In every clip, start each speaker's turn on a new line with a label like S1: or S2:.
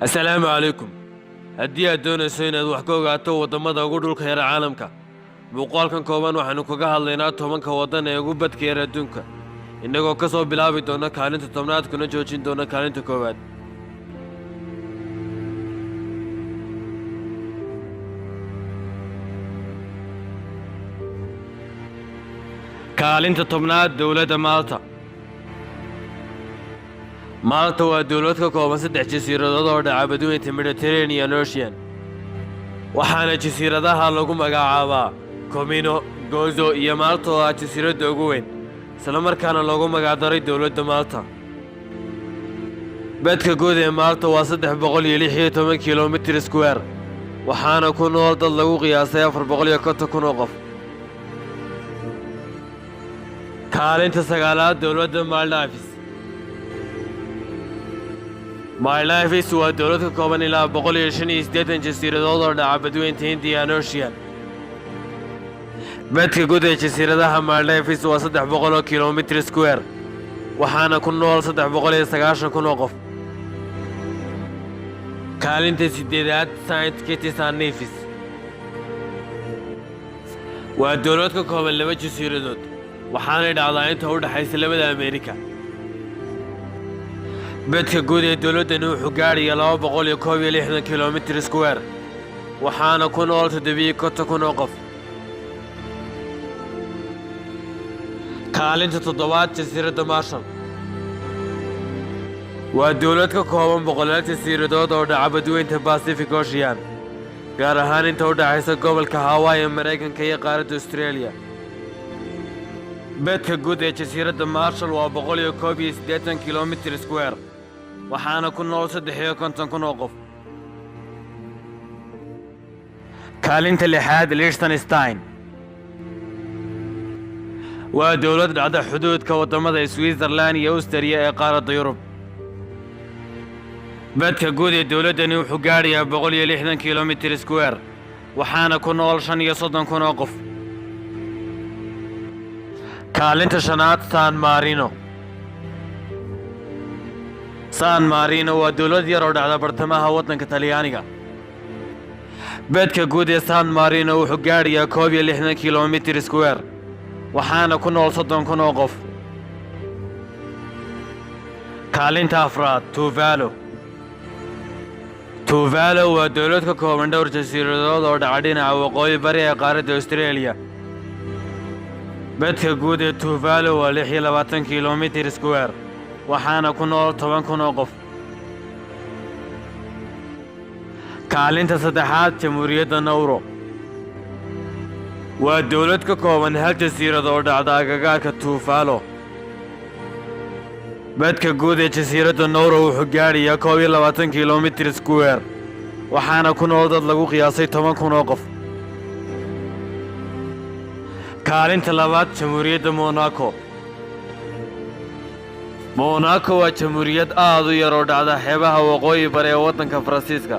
S1: السلام عليكم. هدي أدونا سينا وحكوغا تو ودمدا ugu dhulka yar caalamka. Muuqaalkan kooban waxaanu kaga hadlaynaa tobanka wadan ee ugu badka yar adduunka. Inagoo ka soo bilaabi doona kaalinta tobnaad kuna joojin doona kaalinta koowaad. kaalinta tobnaad dowladda Malta. Malta waa dowlad ka kooban 3 jasiiradood oo dhaca badweynta Mediterranean Ocean. waxaana jasiiradaha lagu magacaabaa Comino, Gozo iyo Malta oo ah jasiiradda ugu weyn, isla markaana loogu magacdaray dowladda Malta. badka guud ee Malta waa 316 kilomitir square, waxaana ku nool dad lagu qiyaasay 450,000 oo qof. kaalinta sagaalaad dowladda Maldives. Maldives waa dowlad ka kooban ilaa 185 jasiiradood oo dhaca badweynta Indian Ocean. badka guud ee jasiiradaha Maldives waa 300 kilomitir square, waxaana ku nool 390,000 oo qof. kaalinta sideedaad Saint Kitts and Nevis. waa dowlad ka kooban 2 jasiiradood, waxaana dhacdaa inta u dhaxaysa labada Ameerika. badka guud ee dowladdani wuxuu gaadhayaa 261 kilomitir square, waxaana ku nool 750,000 oo qof. kaalinta toddobaad jasiiradda Marshall. waa dowlad ka kooban 100 jasiiradood oo dhaca badweynta Pacific Ocean, gaar ahaan inta u dhaxaysa gobolka Hawaii ee Maraykanka iyo qaaradda Australia. badka guud ee jasiiradda Marshall waa 181 kilomitir square, waxaana ku nool 53,000 oo qof. kaalinta lixaad Liechtenstein. waa dowlad dhacda xuduudka wadamada Switzerland iyo Austria ee qaaradda Yurub. badka guud ee dowladdani wuxuu gaadhayaa 160 kilomitir square, waxaana ku nool 35,000 oo qof. kaalinta shanaad San Marino. San Marino waa dowlad yar oo dhacda bartamaha waddanka Talyaaniga. badka guud ee San Marino wuxuu gaadhayaa 61 kilomitir square, waxaana ku nool 30,000 oo qof. kaalinta afraad Tuvalu. Tuvalu waa dowlad ka kooban dhowr jasiiradood oo dhaca dhinaca waqooyi bari ee qaaradda Australia. badka guud ee Tuvalu waa 26 kilomitir square, waxaana ku nool 10,000 oo qof. kaalinta saddexaad Jamhuuriyadda Nauru. waa dowlad ka kooban 1 jasiirad oo dhacda agagaarka Tuvalu. badka guud ee jasiiradda Nauru wuxuu gaadhayaa 21 kilomitir square, waxaana ku nool dad lagu qiyaasay 10,000 oo qof. kaalinta labaad Jamhuuriyadda Monaco. Monaco waa jamhuuriyad aad u yar oo dhacda xeebaha waqooyi bari ee waddanka Faransiiska.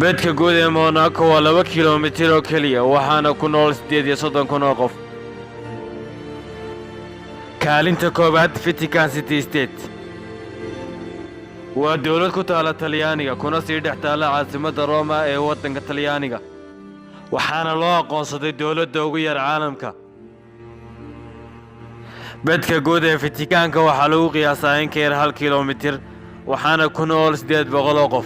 S1: badka guud ee Monaco waa 2 kilomitir oo keliya, waxaana ku nool 38,000 oo qof. kaalinta koowaad Vatican City State. waa dowlad ku taala Talyaaniga kuna sii dhex taala caasimadda Roma ee waddanka Talyaaniga, waxaana loo aqoonsaday dowladda ugu yar caalamka. badka guud ee Vaticanka waxaa lagu qiyaasaa in ka yar 1 kilomitir, waxaana ku nool 800 oo qof.